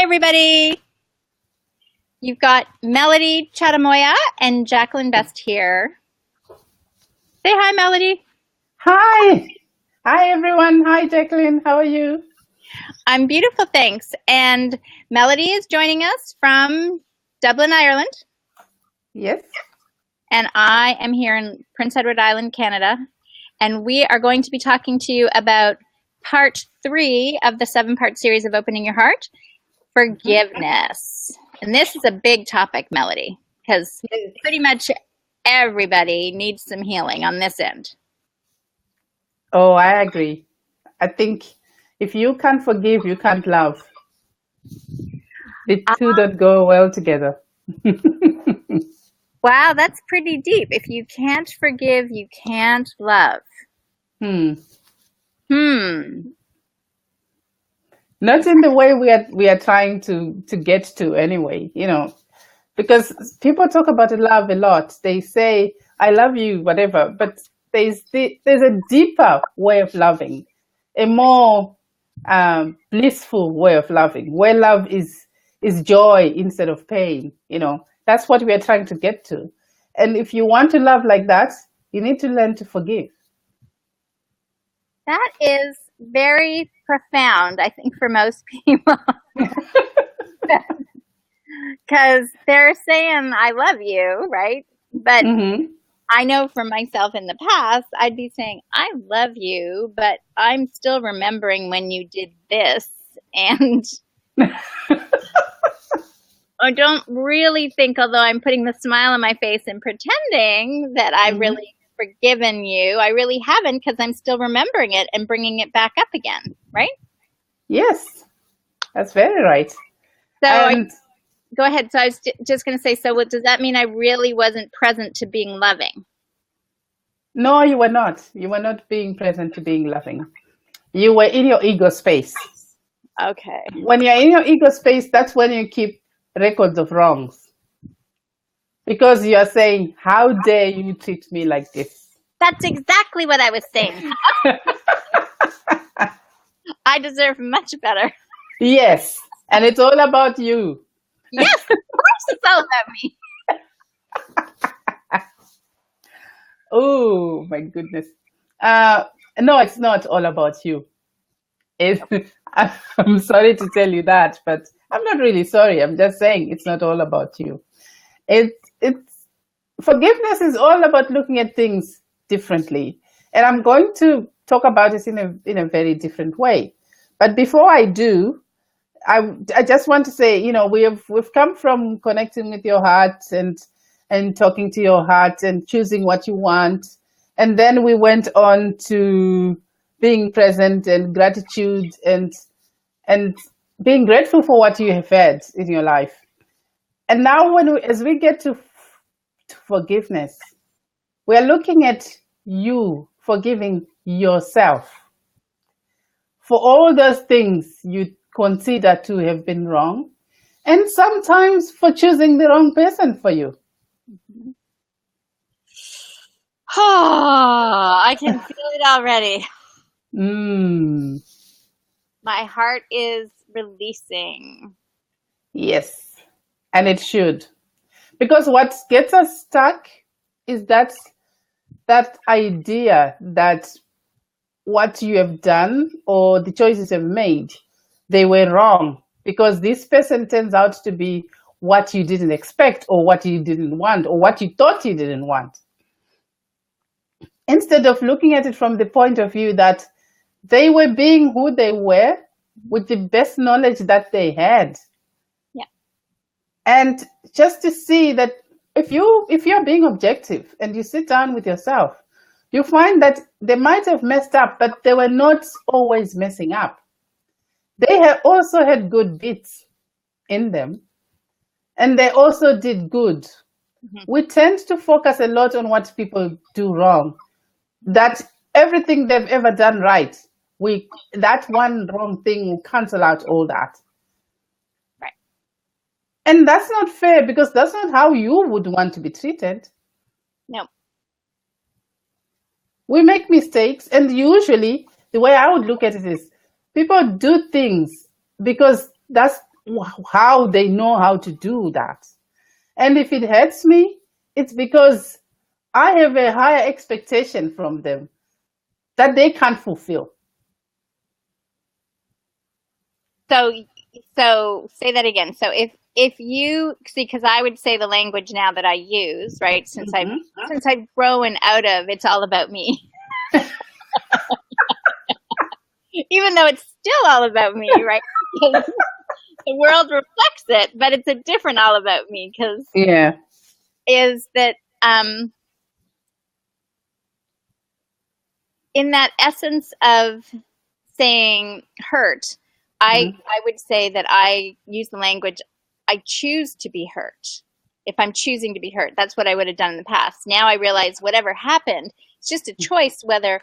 Hi, everybody. You've got Melody Chatamoya and Jacqueline Best here. Say hi, Melody. Hi. Hi, everyone. Hi, Jacqueline. How are you? I'm beautiful, thanks. And Melody is joining us from Dublin, Ireland. Yes. And I am here in Prince Edward Island, Canada. And we are going to be talking to you about part 3 of the 7-part series of Opening Your Heart, forgiveness. And this is a big topic, Melody, because pretty much everybody needs some healing on this end. Oh, I agree. I think if you can't forgive, you can't love. The two don't go well together. Wow, that's pretty deep. If you can't forgive, you can't love. Hmm. Not in the way we are trying to get to anyway, because people talk about love a lot. They say, I love you, whatever, but there's a deeper way of loving, a more blissful way of loving, where love is joy instead of pain. That's what we are trying to get to. And if you want to love like that, you need to learn to forgive. That is very profound, I think, for most people. Because they're saying, I love you, right? But I know for myself in the past, I'd be saying, I love you, but I'm still remembering when you did this. And I don't really think, although I'm putting the smile on my face and pretending that I've really forgiven you, I really haven't, because I'm still remembering it and bringing it back up again, right? Yes, that's very right. So go ahead. So I was just going to say, so what does that mean? I really wasn't present to being loving? No, you were not. You were not being present to being loving. You were in your ego space. Okay. When you're in your ego space, that's when you keep records of wrongs. Because you are saying, how dare you treat me like this? That's exactly what I was saying. I deserve much better. Yes. And it's all about you. Yes, of course it's all about me. Oh, my goodness. No, it's not all about you. I'm sorry to tell you that, but I'm not really sorry. I'm just saying it's not all about you. It's forgiveness is all about looking at things differently. And I'm going to talk about it in a very different way. But before I do, I just want to say, we've come from connecting with your heart and talking to your heart and choosing what you want. And then we went on to being present and gratitude and being grateful for what you have had in your life. And now as we get to forgiveness, we are looking at you forgiving yourself for all those things you consider to have been wrong, and sometimes for choosing the wrong person for you. I can feel it already. My heart is releasing. Yes, and it should. Because what gets us stuck is that idea that what you have done or the choices you've made, they were wrong because this person turns out to be what you didn't expect or what you didn't want or what you thought you didn't want. Instead of looking at it from the point of view that they were being who they were with the best knowledge that they had. Yeah. And just to see that if you're being objective and you sit down with yourself, you find that they might have messed up, but they were not always messing up. They have also had good bits in them, and they also did good. We tend to focus a lot on what people do wrong, that everything they've ever done right, that one wrong thing will cancel out all that. Right. And that's not fair, because that's not how you would want to be treated. No. We make mistakes, and usually the way I would look at it is people do things because that's how they know how to do that. And if it hurts me, it's because I have a higher expectation from them that they can't fulfill. So say that again. So if you see, because I would say the language now that I use, right? Since I've grown out of it's all about me. Even though it's still all about me, right? Because the world reflects it, but it's a different all about me because is that in that essence of saying hurt, I would say that I use the language, I choose to be hurt. If I'm choosing to be hurt, that's what I would have done in the past. Now I realize whatever happened, it's just a choice whether,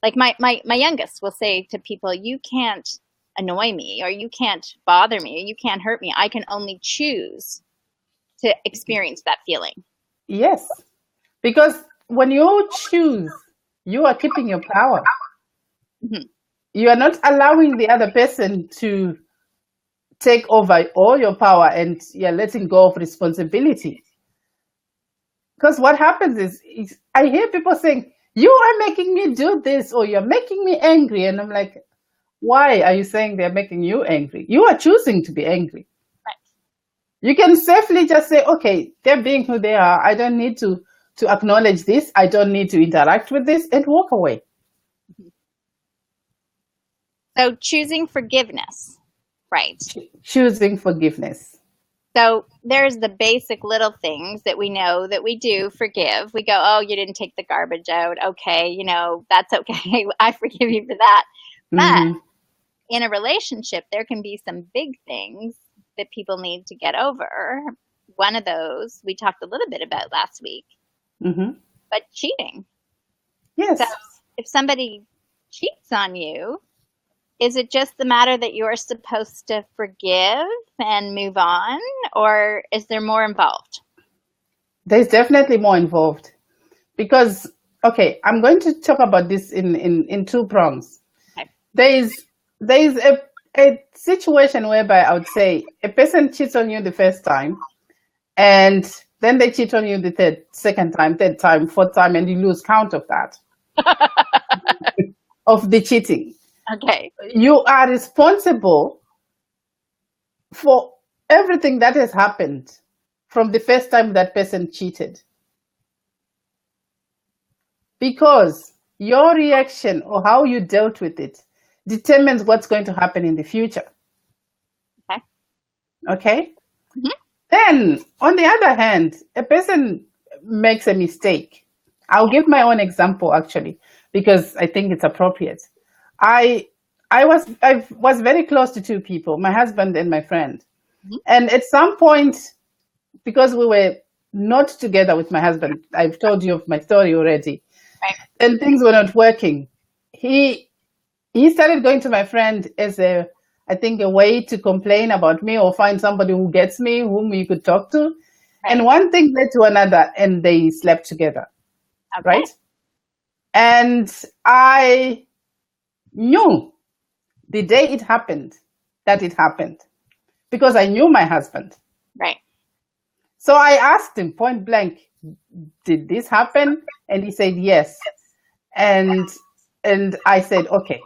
like my youngest will say to people, you can't annoy me, or you can't bother me, or you can't hurt me. I can only choose to experience that feeling. Yes, because when you choose, you are keeping your power. Mm-hmm. You are not allowing the other person to take over all your power, and you're letting go of responsibility. Because what happens is I hear people saying, you are making me do this, or you're making me angry. And I'm like, why are you saying they're making you angry? You are choosing to be angry. Right. You can safely just say, okay, they're being who they are. I don't need to acknowledge this. I don't need to interact with this, and walk away. So choosing forgiveness, right? Choosing forgiveness. So there's the basic little things that we know that we do forgive. We go, oh, you didn't take the garbage out. Okay, that's okay. I forgive you for that. But in a relationship, there can be some big things that people need to get over. One of those we talked a little bit about last week, but cheating. Yes. So if somebody cheats on you, is it just the matter that you're supposed to forgive and move on, or is there more involved? There's definitely more involved because, okay, I'm going to talk about this in two prongs. Okay. There's a situation whereby I would say a person cheats on you the first time, and then they cheat on you the second time, third time, fourth time, and you lose count of that, of the cheating. Okay. You are responsible for everything that has happened from the first time that person cheated. Because your reaction or how you dealt with it determines what's going to happen in the future. Okay. Okay? Then, on the other hand, a person makes a mistake. I'll give my own example, actually, because I think it's appropriate. I was very close to two people, my husband and my friend. And at some point, because we were not together with my husband, I've told you of my story already, right, and things were not working. He started going to my friend as a way to complain about me or find somebody who gets me, whom he could talk to. Right. And one thing led to another, and they slept together. Okay. Right? And I knew the day it happened that it happened because I knew my husband. Right. So I asked him point blank, did this happen? And he said yes. And I said, okay.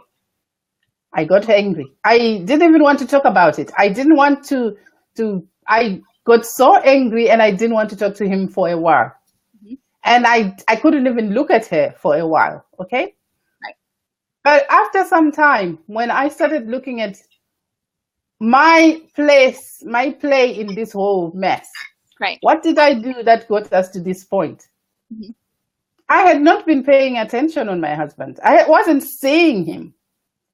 I got angry. I didn't even want to talk about it. I didn't want to I got so angry, and I didn't want to talk to him for a while. And I couldn't even look at her for a while. Okay. But after some time, when I started looking at my play in this whole mess, right, what did I do that got us to this point? I had not been paying attention on my husband. I wasn't seeing him.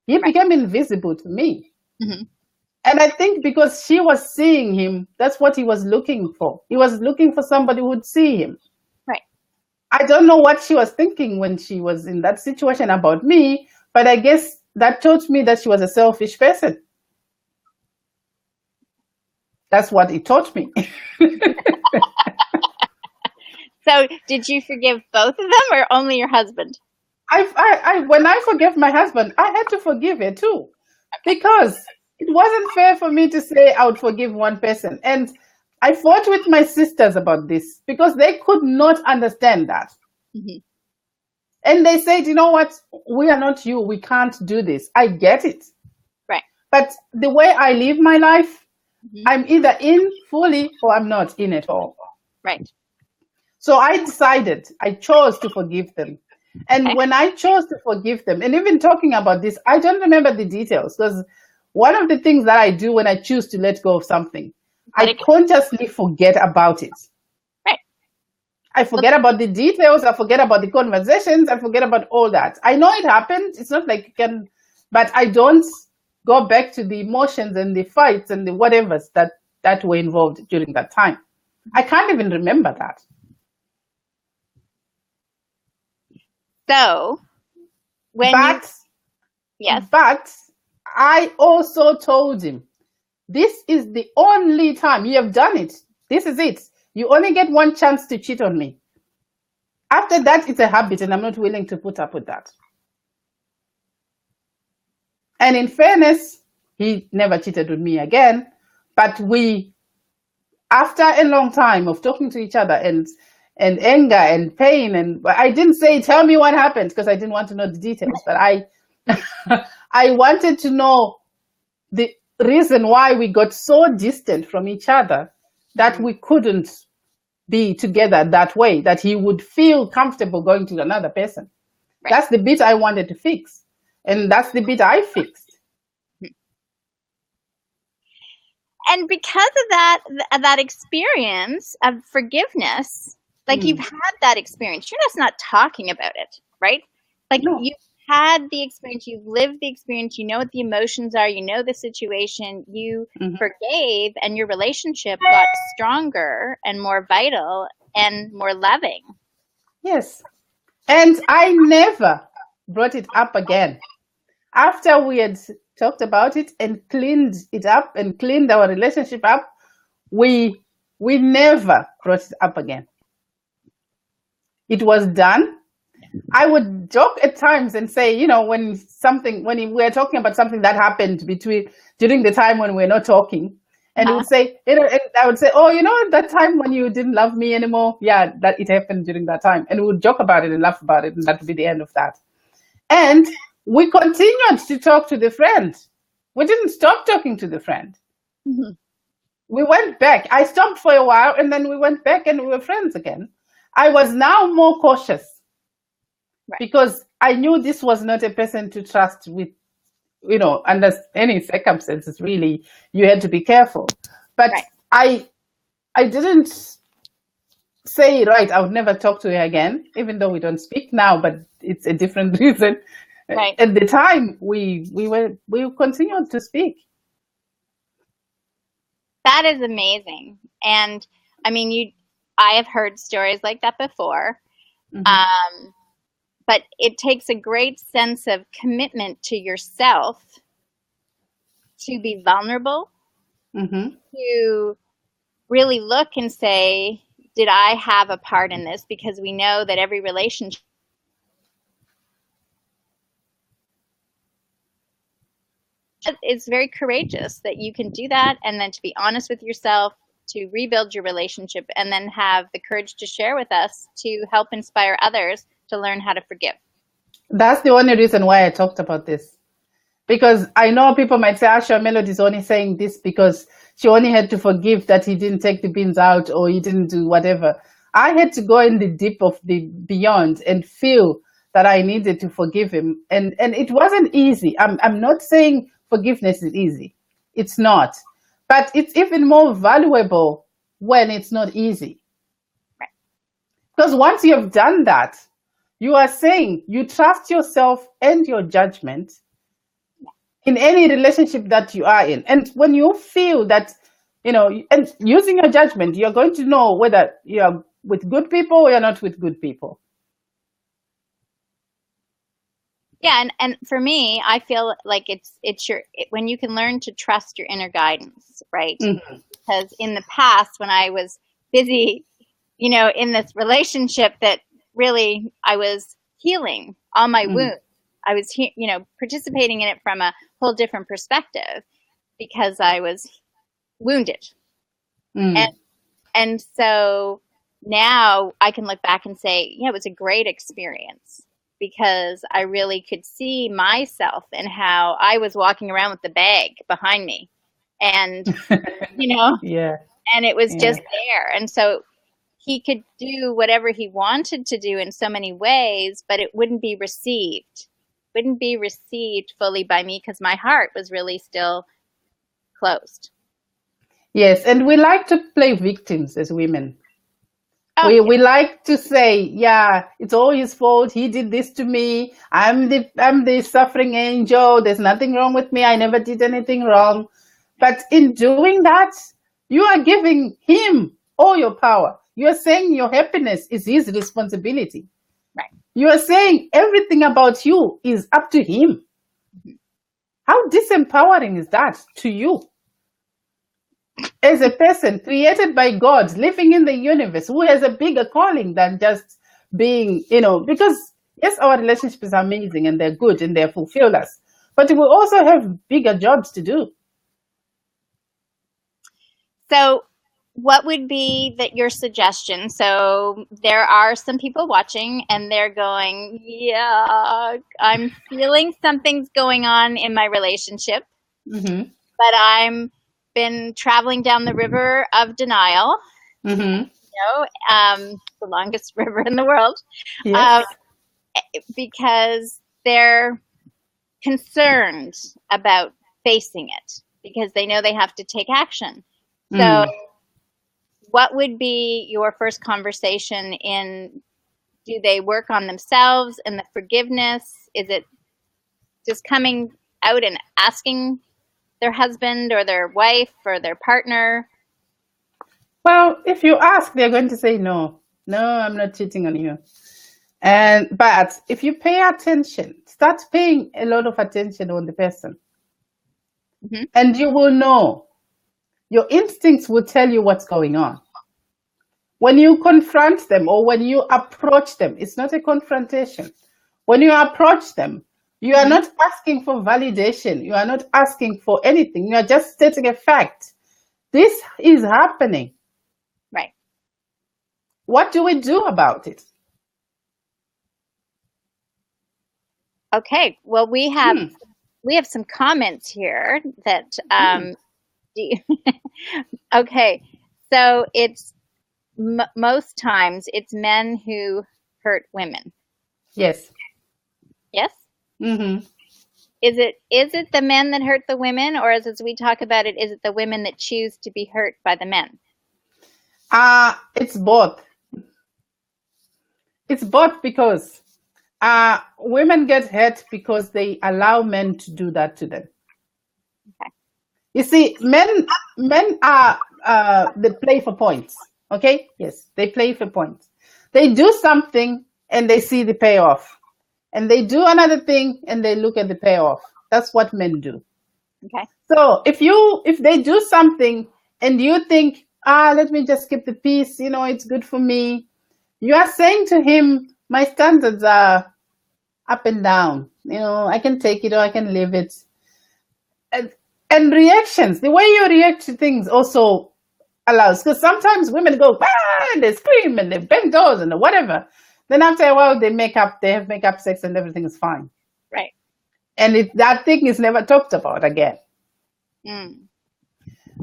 He became invisible to me. And I think because she was seeing him, that's what he was looking for. He was looking for somebody who would see him. Right. I don't know what she was thinking when she was in that situation about me, but I guess that taught me that she was a selfish person. That's what it taught me. So did you forgive both of them or only your husband? When I forgave my husband, I had to forgive her too. Because it wasn't fair for me to say I would forgive one person. And I fought with my sisters about this because they could not understand that. Mm-hmm. And they said, you know what? We are not you. We can't do this. I get it. Right. But the way I live my life, Mm-hmm. I'm either in fully or I'm not in at all. Right. So I chose to forgive them. And Okay. when I chose to forgive them, and even talking about this, I don't remember the details because one of the things that I do when I choose to let go of something, Let I it go. consciously forget about it. Right. I forget about the details. I forget about the conversations. I forget about all that. I know it happened. It's not like you can, but I don't go back to the emotions and the fights and the whatevers that were involved during that time. I can't even remember that. So when yes. But I also told him, this is the only time you have done it. This is it. You only get one chance to cheat on me. After that, it's a habit, and I'm not willing to put up with that. And in fairness, he never cheated with me again. But after a long time of talking to each other and anger and pain, and I didn't say, tell me what happened, because I didn't want to know the details, but I wanted to know the reason why we got so distant from each other that we couldn't be together that way, that he would feel comfortable going to another person. Right. That's the bit I wanted to fix. And that's the bit I fixed. And because of that experience of forgiveness, like you've had that experience, you're just not talking about it, right? Like you've had the experience, you've lived the experience, you know what the emotions are, you know the situation, you forgave, and your relationship got stronger and more vital and more loving. Yes. And I never brought it up again. After we had talked about it and cleaned it up and cleaned our relationship up, we never brought it up again. It was done. I would joke at times and say, you know, when we're talking about something that happened during the time when we're not talking, and he would say, you know, and I would say, oh, you know, that time when you didn't love me anymore, yeah, that it happened during that time, and we would joke about it and laugh about it, and that would be the end of that. And we continued to talk to the friend. We didn't stop talking to the friend. Mm-hmm. We went back. I stopped for a while, and then we went back, and we were friends again. I was now more cautious. Right. Because I knew this was not a person to trust with, you know, under any circumstances, really. You had to be careful. But right. I didn't say, right, I would never talk to her again, even though we don't speak now, but it's a different reason. Right. At the time, we continued to speak. That is amazing. And I mean, I have heard stories like that before. Mm-hmm. But it takes a great sense of commitment to yourself to be vulnerable, to really look and say, did I have a part in this? Because we know that every relationship is very courageous, that you can do that, and then to be honest with yourself, to rebuild your relationship, and then have the courage to share with us to help inspire others to learn how to forgive. That's the only reason why I talked about this. Because I know people might say, Asha, Melody's only saying this because she only had to forgive that he didn't take the beans out or he didn't do whatever. I had to go in the deep of the beyond and feel that I needed to forgive him. And it wasn't easy. I'm not saying forgiveness is easy. It's not. But it's even more valuable when it's not easy. Right. Because once you have done that, you are saying you trust yourself and your judgment in any relationship that you are in. And when you feel that, you know, and using your judgment, you're going to know whether you're with good people or you're not with good people. Yeah, and for me, I feel like it's when you can learn to trust your inner guidance, right? Mm-hmm. Because in the past, when I was busy, you know, in this relationship that really I was healing all my wounds. I was, you know, participating in it from a whole different perspective. because I was wounded. And Mm. and so now I can look back and say, yeah, it was a great experience because I really could see myself and how I was walking around with the bag behind me. And, you know, Yeah, and it was yeah. just there. And so he could do whatever he wanted to do in so many ways, but it wouldn't be received fully by me because my heart was really still closed. Yes, and we like to play victims as women. Oh, We like to say, yeah, it's all his fault. He did this to me. I'm the suffering angel. There's nothing wrong with me. I never did anything wrong. But in doing that, you are giving him all your power. You are saying your happiness is his responsibility. right. You are saying everything about you is up to him. How disempowering is that to you? As a person created by God, living in the universe, who has a bigger calling than just being, because yes, our relationships are amazing and they're good and they fulfill us, but we also have bigger jobs to do. So, what would be that your suggestion? So, there are some people watching and they're going, "Yeah, I'm feeling something's going on in my relationship, Mm-hmm. but I'm been traveling down the river of denial, Mm-hmm. the longest river in the world, um, Yes. because they're concerned about facing it because they know they have to take action." So, Mm. what would be your first conversation in, do they work on themselves and the forgiveness? Is it just coming out and asking their husband or their wife or their partner? Well, if you ask, they're going to say no. No, I'm not cheating on you. But if you pay attention, start paying a lot of attention on the person, Hmm. and you will know. Your instincts will tell you what's going on. When you confront them or when you approach them, it's not a confrontation. When you approach them, you are Hmm. not asking for validation. You are not asking for anything. You are just stating a fact. This is happening. Right. What do we do about it? Okay. Well, Hmm. we have some comments here that Hmm. do you, okay. So it's most times it's men who hurt women. Yes. Yes? Hmm. Is it the men that hurt the women, or as we talk about it, is it the women that choose to be hurt by the men? It's both. It's both because women get hurt because they allow men to do that to them. Okay. You see, men are they play for points. Okay, yes, they play for points. They do something and they see the payoff, and they do another thing and they look at the payoff. That's what men do. Okay. So if they do something and you think, let me just keep the peace, it's good for me. You are saying to him, my standards are up and down. I can take it or I can leave it. And, and reactions, the way you react to things also allows, because sometimes women go, and they scream and they bang doors and whatever. Then after a while, they have makeup sex and everything is fine. Right. And that thing is never talked about again. Mm.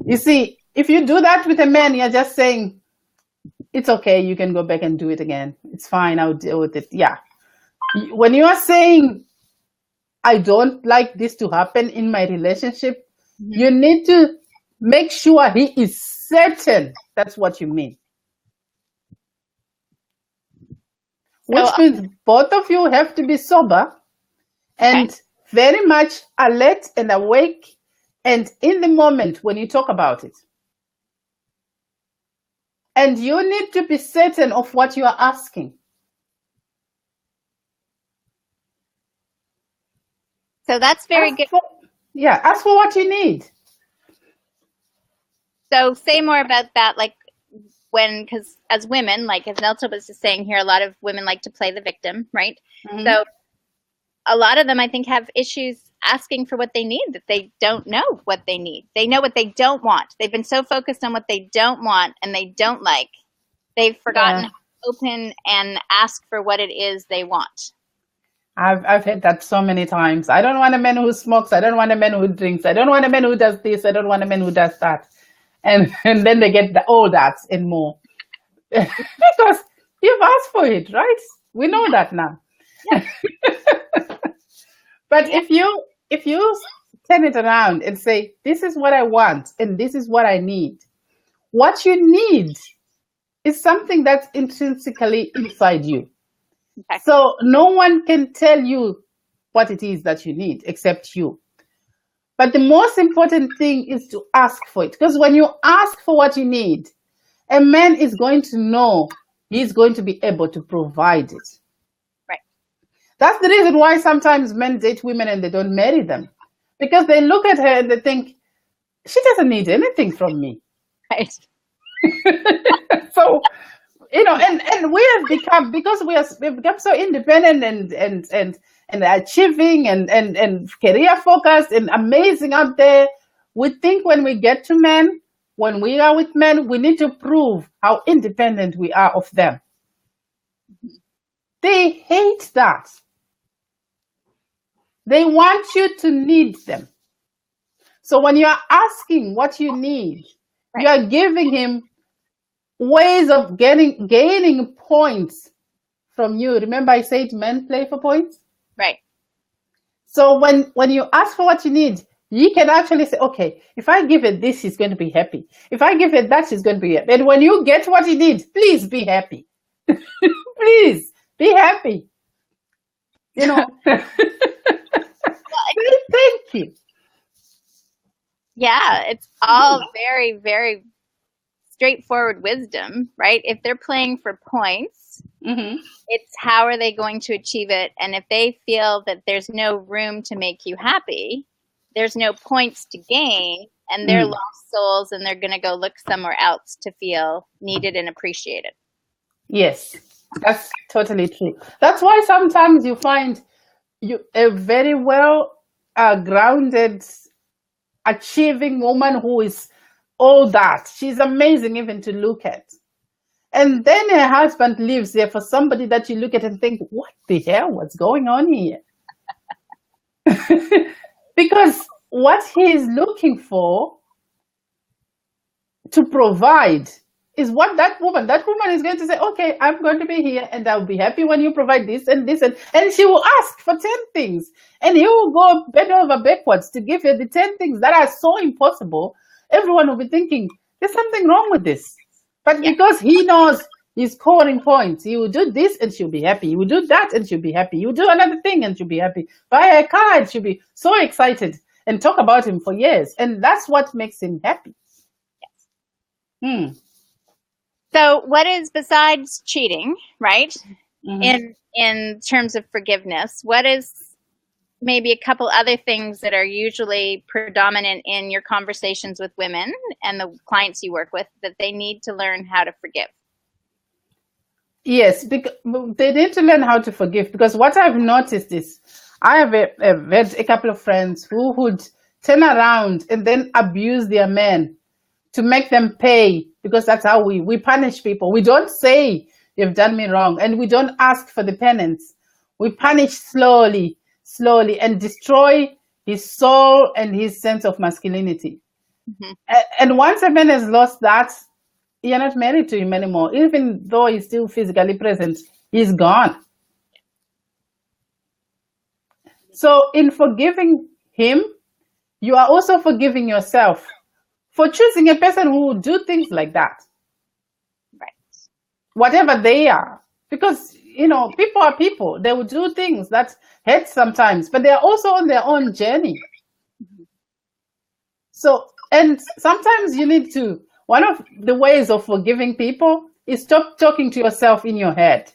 You see, if you do that with a man, you're just saying, it's okay, you can go back and do it again. It's fine, I'll deal with it. Yeah. When you are saying, I don't like this to happen in my relationship, Hmm. you need to make sure he is certain that's what you mean. So, Which means both of you have to be sober okay. and very much alert and awake and in the moment when you talk about it. And you need to be certain of what you are asking. So that's very good. Ask for what you need. So say more about that, like because as women, like as Nelta was just saying here, a lot of women like to play the victim, right? Mhm. So a lot of them, I think, have issues asking for what they need that they don't know what they need. They know what they don't want. They've been so focused on what they don't want and they don't like. They've forgotten Yeah. how to open and ask for what it is they want. I've heard that so many times. I don't want a man who smokes. I don't want a man who drinks. I don't want a man who does this. I don't want a man who does that. And then they get all that and more. Because you've asked for it, right? We know that now. Yeah. But if you turn it around and say, this is what I want and this is what I need, what you need is something that's intrinsically inside you. Okay. So no one can tell you what it is that you need except you. But the most important thing is to ask for it. Because when you ask for what you need, a man is going to know he's going to be able to provide it. Right. That's the reason why sometimes men date women and they don't marry them. Because they look at her and they think, she doesn't need anything from me. Right. So, and we have become, because we've become so independent and achieving and career focused and amazing out there, we think when we get to men, when we are with men, we need to prove how independent we are of them. They hate that. They want you to need them. So when you are asking what you need, you are giving him ways of gaining points from you. Remember I said men play for points? Right. So when you ask for what you need, you can actually say, okay, if I give it this, she's going to be happy. If I give it that, she's going to be happy. And when you get what you need, please be happy. Please be happy. Thank you. Yeah, it's all very, very straightforward wisdom, right? If they're playing for points, it's how are they going to achieve it? And if they feel that there's no room to make you happy, there's no points to gain, and they're lost souls, and they're going to go look somewhere else to feel needed and appreciated. Yes, that's totally true. That's why sometimes you find a very well grounded, achieving woman who is all that. She's amazing even to look at. And then her husband lives there for somebody that you look at and think, what the hell? What's going on here? Because what he is looking for to provide is what that woman is going to say, okay, I'm going to be here and I'll be happy when you provide this and this. And she will ask for 10 things. And he will go bend over backwards to give her the 10 things that are so impossible. Everyone will be thinking, there's something wrong with this. But because he knows he's scoring points, he will do this and she'll be happy. He will do that and she'll be happy. He will do another thing and she'll be happy. Buy her a car and she'll be so excited and talk about him for years. And that's what makes him happy. Yes. So what is, besides cheating, right, in terms of forgiveness, what is maybe a couple other things that are usually predominant in your conversations with women and the clients you work with that they need to learn how to forgive? Yes, because they need to learn how to forgive, because what I've noticed is I have had a couple of friends who would turn around and then abuse their men to make them pay, because that's how we punish people. We don't say you've done me wrong, and we don't ask for the penance. We punish slowly and destroy his soul and his sense of masculinity. And once a man has lost that, you're not married to him anymore. Even though he's still physically present, he's gone. So in forgiving him, you are also forgiving yourself for choosing a person who will do things like that. Right. Whatever they are. Because, people are people. They will do things that hurt sometimes, but they are also on their own journey. So, and sometimes you need to, one of the ways of forgiving people is stop talking to yourself in your head.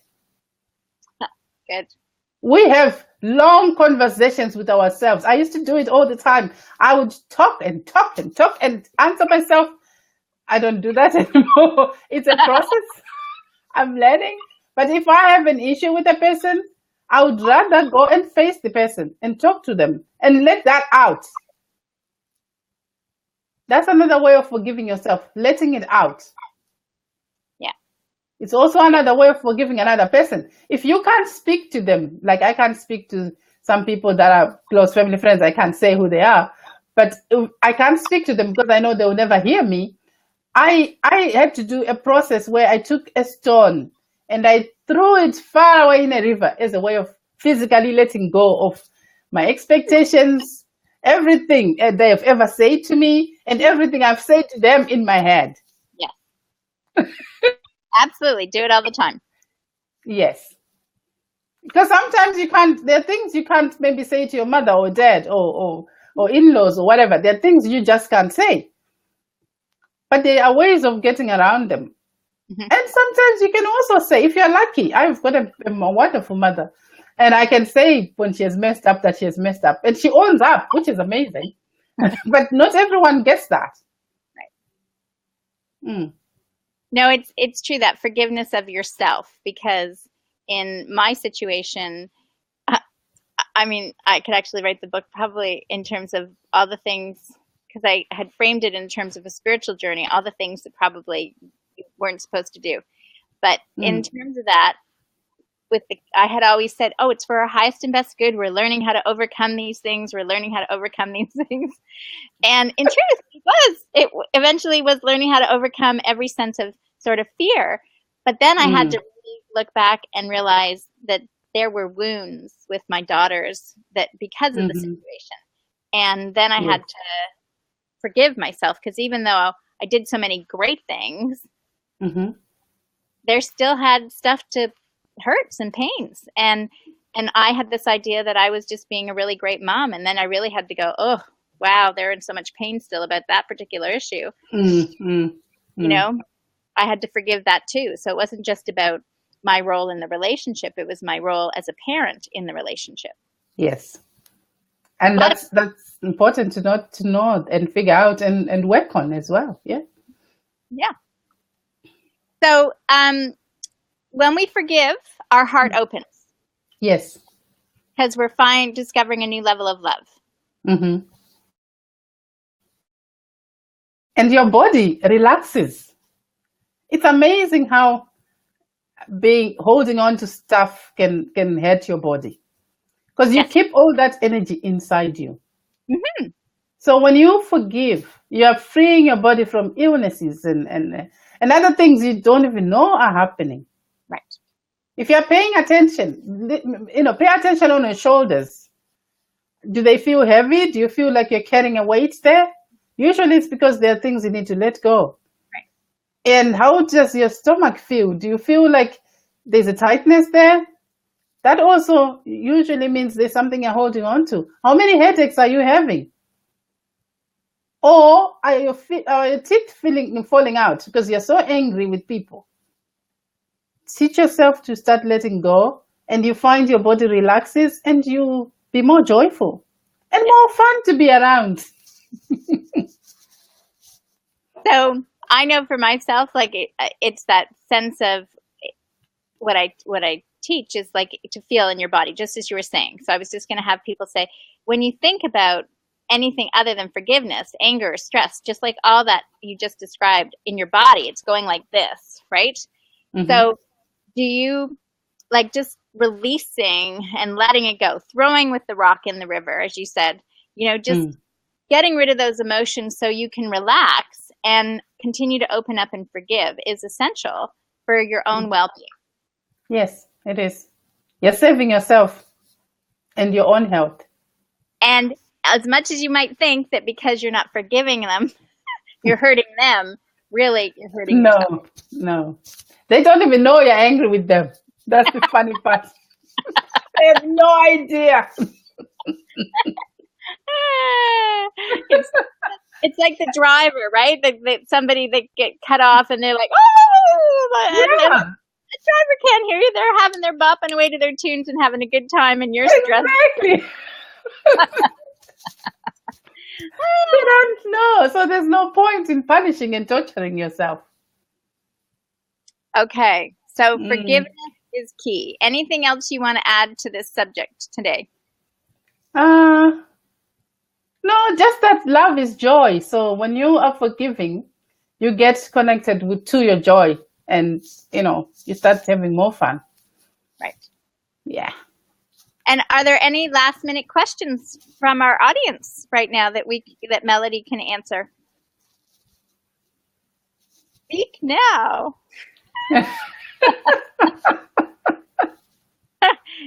Good. We have long conversations with ourselves. I used to do it all the time. I would talk and answer myself. I don't do that anymore. It's a process. I'm learning. But if I have an issue with a person, I would rather go and face the person and talk to them and let that out. That's another way of forgiving yourself, letting it out. Yeah. It's also another way of forgiving another person. If you can't speak to them, like I can't speak to some people that are close family friends, I can't say who they are, but I can't speak to them because I know they'll never hear me. I had to do a process where I took a stone and I threw it far away in a river as a way of physically letting go of my expectations, everything they have ever said to me, and everything I've said to them in my head. Yeah. Absolutely. Do it all the time. Yes. Because sometimes you can't, there are things you can't maybe say to your mother or dad or in-laws or whatever. There are things you just can't say. But there are ways of getting around them. Mm-hmm. And sometimes you can also say, if you're lucky, I've got a wonderful mother, and I can say when she has messed up that she has messed up, and she owns up, which is amazing. But not everyone gets that. Right. No, it's true, that forgiveness of yourself, because in my situation, I mean, I could actually write the book probably in terms of all the things, because I had framed it in terms of a spiritual journey, all the things that probably you weren't supposed to do. But in terms of that, I had always said, oh, it's for our highest and best good. We're learning how to overcome these things. We're learning how to overcome these things. And in truth, it eventually was learning how to overcome every sense of sort of fear. But then I had to really look back and realize that there were wounds with my daughters that because of the situation. And then I had to forgive myself, because even though I did so many great things, there still had stuff to hurts and pains. And I had this idea that I was just being a really great mom. And then I really had to go, oh, wow, they're in so much pain still about that particular issue. You know, I had to forgive that too. So it wasn't just about my role in the relationship. It was my role as a parent in the relationship. Yes. And that's important to know and figure out and work on as well. Yeah. Yeah. So when we forgive, our heart opens. Yes. Because we're discovering a new level of love. And your body relaxes. It's amazing how holding on to stuff can hurt your body, because you keep all that energy inside you. So when you forgive, you are freeing your body from illnesses and other things you don't even know are happening. Right. If you're paying attention, pay attention on your shoulders. Do they feel heavy? Do you feel like you're carrying a weight there? Usually it's because there are things you need to let go. Right. And how does your stomach feel? Do you feel like there's a tightness there? That also usually means there's something you're holding on to. How many headaches are you having? Or are your teeth falling out because you're so angry with people? Teach yourself to start letting go, and you find your body relaxes and you be more joyful and more fun to be around. So I know for myself, like it's that sense of what I teach is like to feel in your body, just as you were saying. So I was just going to have people say, when you think about anything other than forgiveness, anger, stress, just like all that you just described in your body, it's going like this, right? So do you like just releasing and letting it go, throwing with the rock in the river, as you said, just getting rid of those emotions so you can relax and continue to open up and forgive is essential for your own well-being. Yes, it is. You're saving yourself and your own health. And as much as you might think that because you're not forgiving them, you're hurting them, really you're hurting yourself. No. They don't even know you're angry with them. That's the funny part. They have no idea. It's like the driver, right? Somebody that get cut off and they're like, oh, and the driver can't hear you. They're having their bopping away to their tunes and having a good time, and you're stressed. Exactly. They don't know, so there's no point in punishing and torturing yourself. Okay, so forgiveness is key. Anything else you want to add to this subject today? No, just that love is joy. So when you are forgiving, you get connected to your joy, and you start having more fun. Right. Yeah. And are there any last minute questions from our audience right now that Melody can answer? Speak now.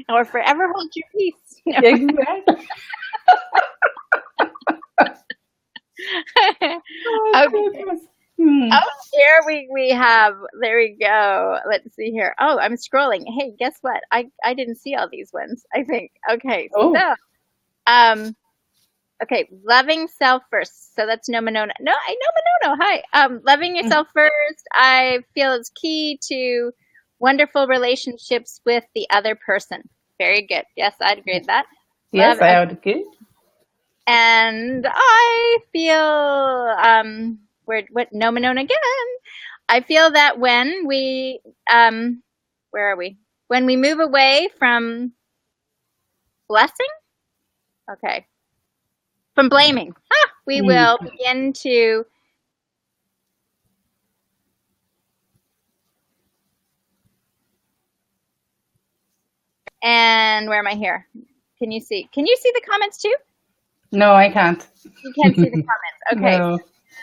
Or forever hold your peace. Exactly. Okay. Oh, here we have, there we go. Let's see here. Oh, I'm scrolling. Hey, guess what? I didn't see all these ones, I think. Okay, Oh. So, okay, loving self first. So that's no Monona. No, I know Monono. Hi. Loving yourself first, I feel is key to wonderful relationships with the other person. Very good. Yes, I'd agree with that. Yes, I would agree. And I feel no Monona again. I feel that when we where are we? When we move away from blessing, okay, from blaming, we will begin to and where am I here? Can you see the comments too? No, I can't. You can't see the comments. Okay. No.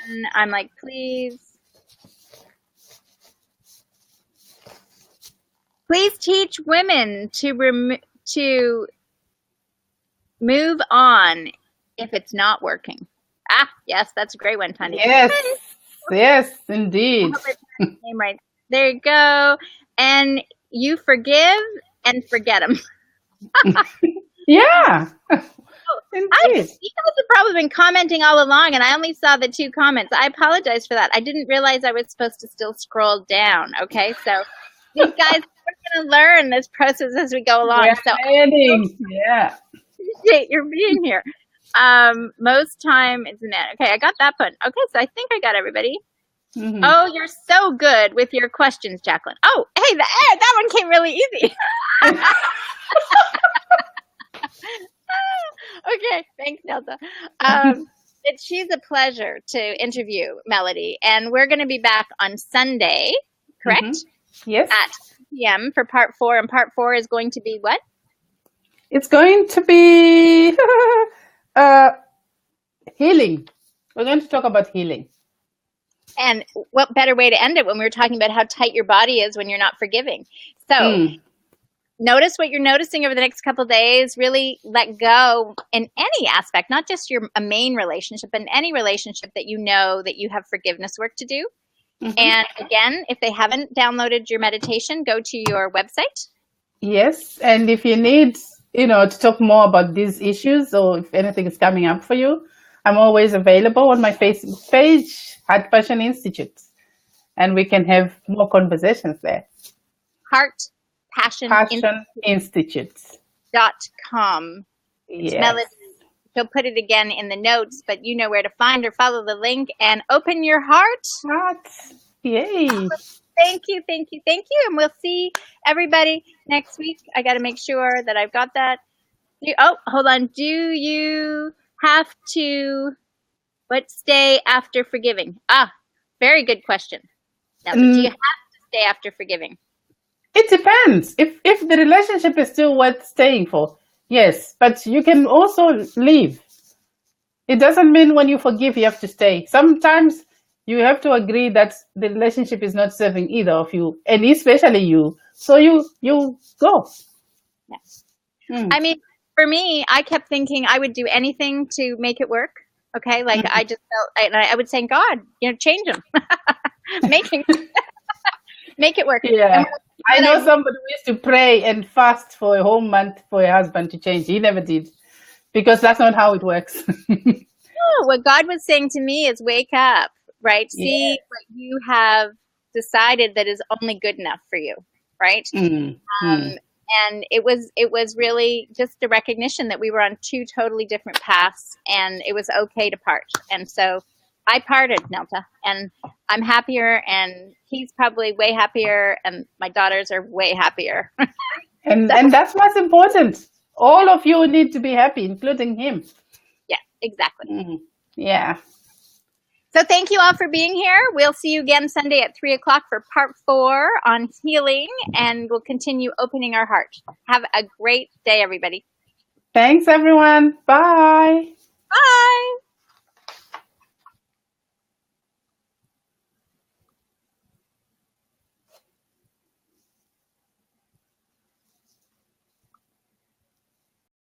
And I'm like, please teach women to move on if it's not working. Yes, that's a great one, Tanya. Yes, indeed. Name right. There you go. And you forgive and forget them. Yeah. You guys have probably been commenting all along, and I only saw the 2 comments. I apologize for that. I didn't realize I was supposed to still scroll down. Okay, so these guys are going to learn this process as we go along. So yeah, appreciate your being here. Most time it's net. Okay, I got that one. Okay, so I think I got everybody. Mm-hmm. Oh, you're so good with your questions, Jacqueline. Oh, hey, that one came really easy. Okay, thanks, Nelda. She's a pleasure to interview, Melody, and we're going to be back on Sunday, correct? Mm-hmm. Yes. At 2 p.m. for part 4, and part 4 is going to be what? It's going to be healing. We're going to talk about healing. And what better way to end it when we were talking about how tight your body is when you're not forgiving? So notice what you're noticing over the next couple of days. Really let go in any aspect, not just a main relationship, but in any relationship that you know that you have forgiveness work to do. Mm-hmm. And again, if they haven't downloaded your meditation, go to your website. Yes, and if you need, to talk more about these issues, or if anything is coming up for you, I'm always available on my Facebook page, Heart Passion Institute, and we can have more conversations there. Heart Passion Institute.com. Yes. Melody. She'll put it again in the notes, but you know where to find her. Follow the link and open your heart. Yay. Thank you. And we'll see everybody next week. I got to make sure that I've got that. Hold on. Do you have to stay after forgiving? Very good question. Now, do you have to stay after forgiving? It depends. If the relationship is still worth staying for, yes. But you can also leave. It doesn't mean when you forgive, you have to stay. Sometimes you have to agree that the relationship is not serving either of you, and especially you. So you go. Yeah. I mean, for me, I kept thinking I would do anything to make it work. Okay, like I just felt, and I would say, God, change him, make it work. Yeah. I know somebody who used to pray and fast for a whole month for her husband to change. He never did, because that's not how it works. What God was saying to me is wake up, right? See what you have decided that is only good enough for you, right? And it was really just a recognition that we were on 2 totally different paths, and it was okay to part. And so I parted, Nelta, and I'm happier, and he's probably way happier, and my daughters are way happier. And that's what's important. All of you need to be happy, including him. Yeah, exactly. Yeah. So thank you all for being here. We'll see you again Sunday at 3 o'clock for part 4 on healing, and we'll continue opening our heart. Have a great day, everybody. Thanks, everyone. Bye.